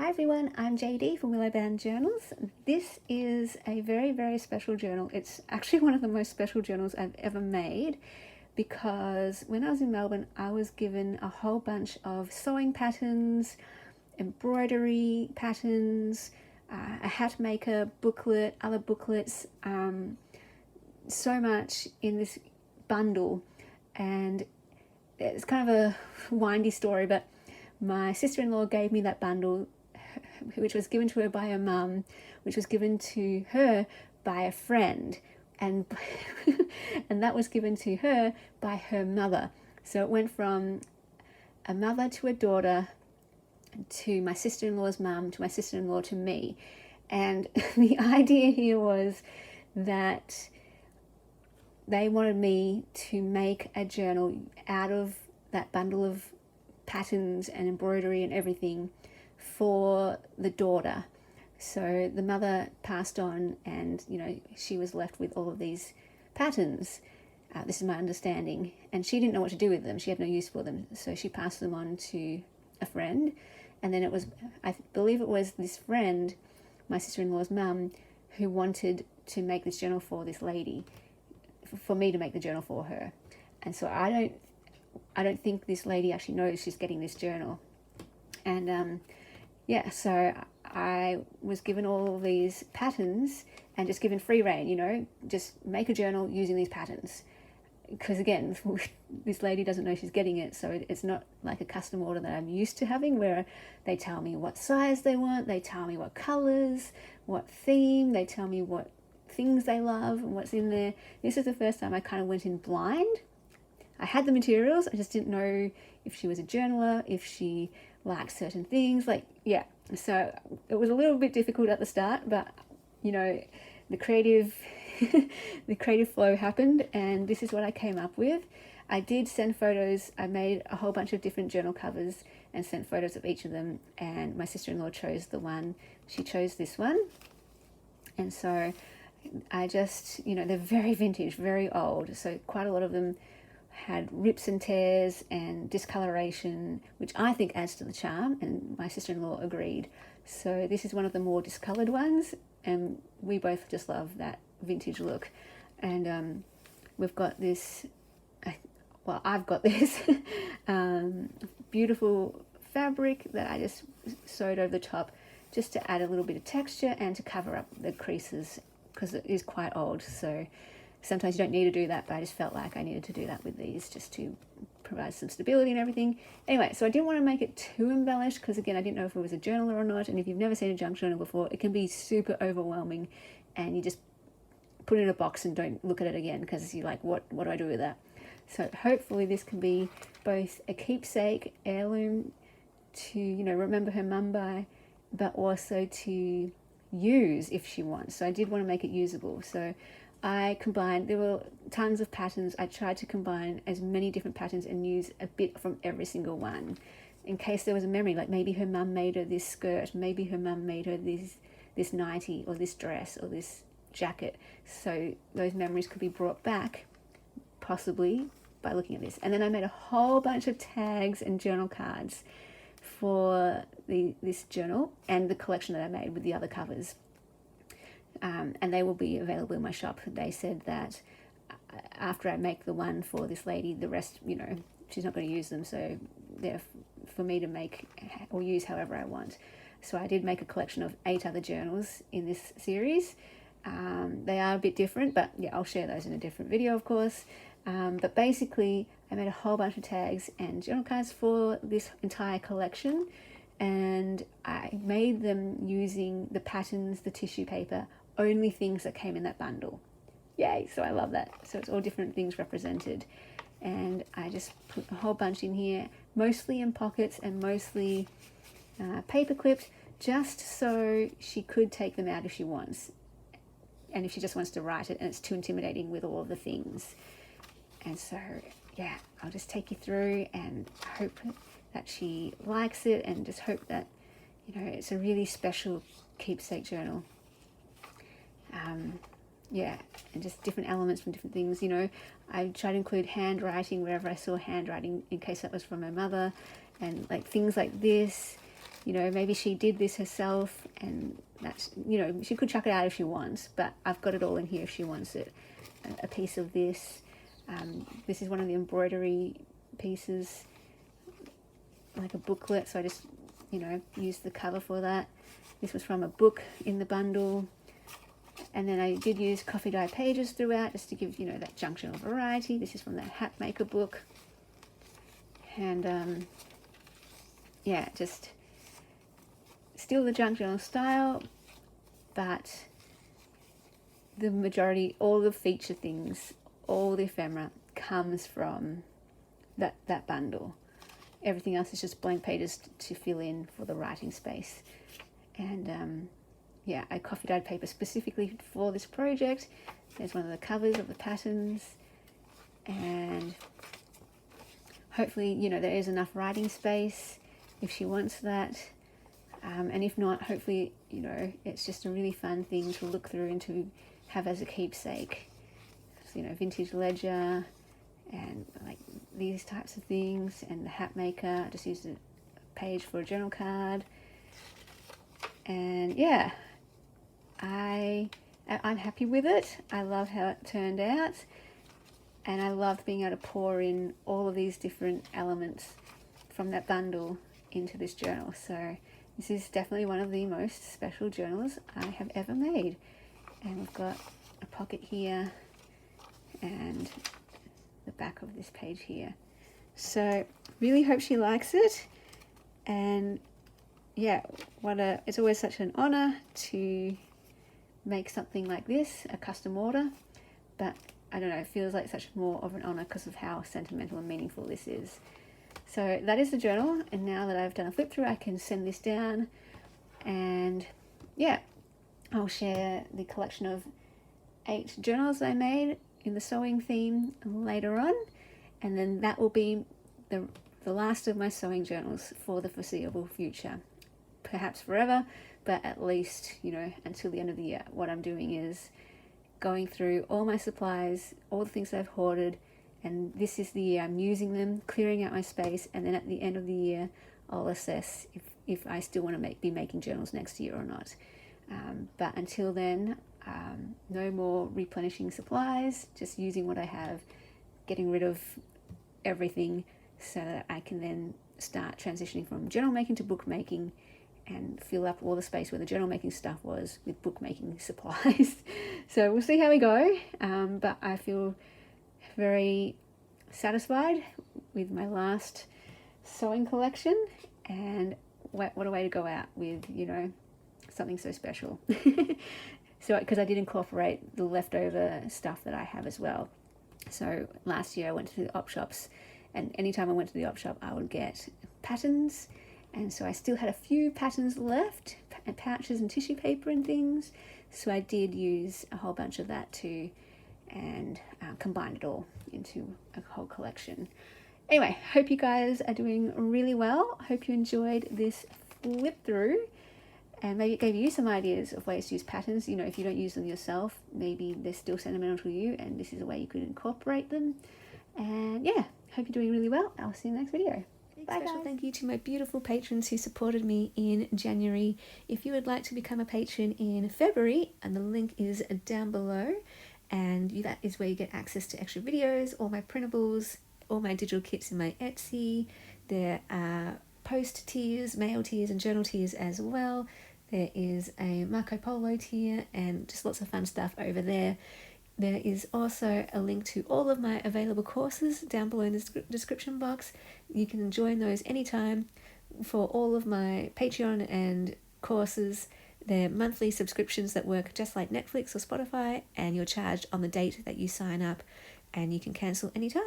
Hi everyone, I'm JD from Willowbound Journals. This is a very, very special journal. It's actually one of the most special journals I've ever made because when I was in Melbourne, I was given a whole bunch of sewing patterns, embroidery patterns, a hat maker booklet, other booklets, so much in this bundle. And it's kind of a windy story, but my sister-in-law gave me that bundle, which was given to her by her mum, which was given to her by a friend, and and that was given to her by her mother. So it went from a mother to a daughter to my sister-in-law's mum to my sister-in-law to me. And the idea here was that they wanted me to make a journal out of that bundle of patterns and embroidery and everything for the daughter. So the mother passed on, and she was left with all of these patterns. This is my understanding, and she didn't know what to do with them. She had no use for them, so she passed them on to a friend. And then I believe it was this friend, my sister-in-law's mum, who wanted to make this journal for this lady, for me to make the journal for her. And so I don't think this lady actually knows she's getting this journal. And so I was given all these patterns and just given free rein, just make a journal using these patterns. Because again, this lady doesn't know she's getting it, so it's not like a custom order that I'm used to having, where they tell me what size they want, they tell me what colors, what theme, they tell me what things they love and what's in there. This is the first time I kind of went in blind. I had the materials, I just didn't know if she was a journaler, if she liked certain things, so it was a little bit difficult at the start, but the creative the creative flow happened, and this is what I came up with. I did send photos. I made a whole bunch of different journal covers and sent photos of each of them, and my sister-in-law chose she chose this one. And so I just, they're very vintage, very old, so quite a lot of them had rips and tears and discoloration, which I think adds to the charm, and my sister-in-law agreed. So this is one of the more discolored ones, and we both just love that vintage look. And we've got this, I've got this beautiful fabric that I just sewed over the top just to add a little bit of texture and to cover up the creases, because it is quite old. So sometimes you don't need to do that, but I just felt like I needed to do that with these just to provide some stability and everything. Anyway, so I didn't want to make it too embellished, because again, I didn't know if it was a journaler or not, and if you've never seen a junk journal before, it can be super overwhelming, and you just put it in a box and don't look at it again, because you're like, what do I do with that? So hopefully this can be both a keepsake, heirloom to, remember her mum by, but also to use if she wants. So I did want to make it usable. So I combined, there were tons of patterns. I tried to combine as many different patterns and use a bit from every single one, in case there was a memory, like maybe her mum made her this skirt, maybe her mum made her this nightie or this dress or this jacket. So those memories could be brought back, possibly by looking at this. And then I made a whole bunch of tags and journal cards for this journal and the collection that I made with the other covers. And they will be available in my shop. They said that after I make the one for this lady, the rest, she's not going to use them, so they're for me to make or use however I want. So I did make a collection of 8 other journals in this series. They are a bit different, but yeah, I'll share those in a different video, of course. But basically, I made a whole bunch of tags and journal cards for this entire collection, and I made them using the patterns, the tissue paper, only things that came in that bundle. Yay, so I love that. So it's all different things represented. And I just put a whole bunch in here, mostly in pockets and mostly paper clipped, just so she could take them out if she wants. And if she just wants to write it and it's too intimidating with all of the things. And so, yeah, I'll just take you through and hope that she likes it, and just hope that, it's a really special keepsake journal. And just different elements from different things. I try to include handwriting wherever I saw handwriting, in case that was from my mother, and like things like this, you know, maybe she did this herself, and that's, you know, she could chuck it out if she wants, but I've got it all in here if she wants it. A piece of this. This is one of the embroidery pieces, like a booklet, so I just, you know, used the cover for that. This was from a book in the bundle. And then I did use coffee dye pages throughout, just to give, you know, that junk journal variety. This is from that hat maker book. And yeah, just still the junk journal style, but the majority, all the feature things, all the ephemera comes from that bundle. Everything else is just blank pages to fill in for the writing space. And yeah, I coffee dyed paper specifically for this project. There's one of the covers of the patterns, and hopefully, you know, there is enough writing space if she wants that. And if not, hopefully, you know, it's just a really fun thing to look through and to have as a keepsake. So, you know, vintage ledger and like these types of things, and the hat maker. I just used a page for a journal card. And yeah, I'm happy with it. I love how it turned out, and I loved being able to pour in all of these different elements from that bundle into this journal. So this is definitely one of the most special journals I have ever made. And we've got a pocket here and the back of this page here. So really hope she likes it. And yeah, it's always such an honor to make something like this, a custom order, but I don't know, it feels like such more of an honor because of how sentimental and meaningful this is. So that is the journal, and now that I've done a flip through, I can send this down, and yeah, I'll share the collection of 8 journals I made in the sewing theme later on, and then that will be the last of my sewing journals for the foreseeable future. Perhaps forever, but at least, you know, until the end of the year. What I'm doing is going through all my supplies, all the things I've hoarded, and this is the year I'm using them, clearing out my space, and then at the end of the year I'll assess if I still want to be making journals next year or not. But until then, no more replenishing supplies, just using what I have, getting rid of everything so that I can then start transitioning from journal making to bookmaking, and fill up all the space where the journal making stuff was with bookmaking supplies. So we'll see how we go, but I feel very satisfied with my last sewing collection, and what a way to go out with, you know, something so special. So because I did incorporate the leftover stuff that I have as well. So last year I went to the op shops, and anytime I went to the op shop I would get patterns. And so I still had a few patterns left, and pouches and tissue paper and things. So I did use a whole bunch of that too, and combined it all into a whole collection. Anyway, hope you guys are doing really well. Hope you enjoyed this flip through, and maybe it gave you some ideas of ways to use patterns. You know, if you don't use them yourself, maybe they're still sentimental to you, and this is a way you could incorporate them. And yeah, hope you're doing really well. I'll see you in the next video. Bye, special guys. Thank you to my beautiful patrons who supported me in January. If you would like to become a patron in February, and the link is down below, and that is where you get access to extra videos, all my printables, all my digital kits in my Etsy. There are post tiers, mail tiers, and journal tiers as well. There is a Marco Polo tier and just lots of fun stuff over there. There is also a link to all of my available courses down below in the description box. You can join those anytime for all of my Patreon and courses. They're monthly subscriptions that work just like Netflix or Spotify, and you're charged on the date that you sign up, and you can cancel anytime.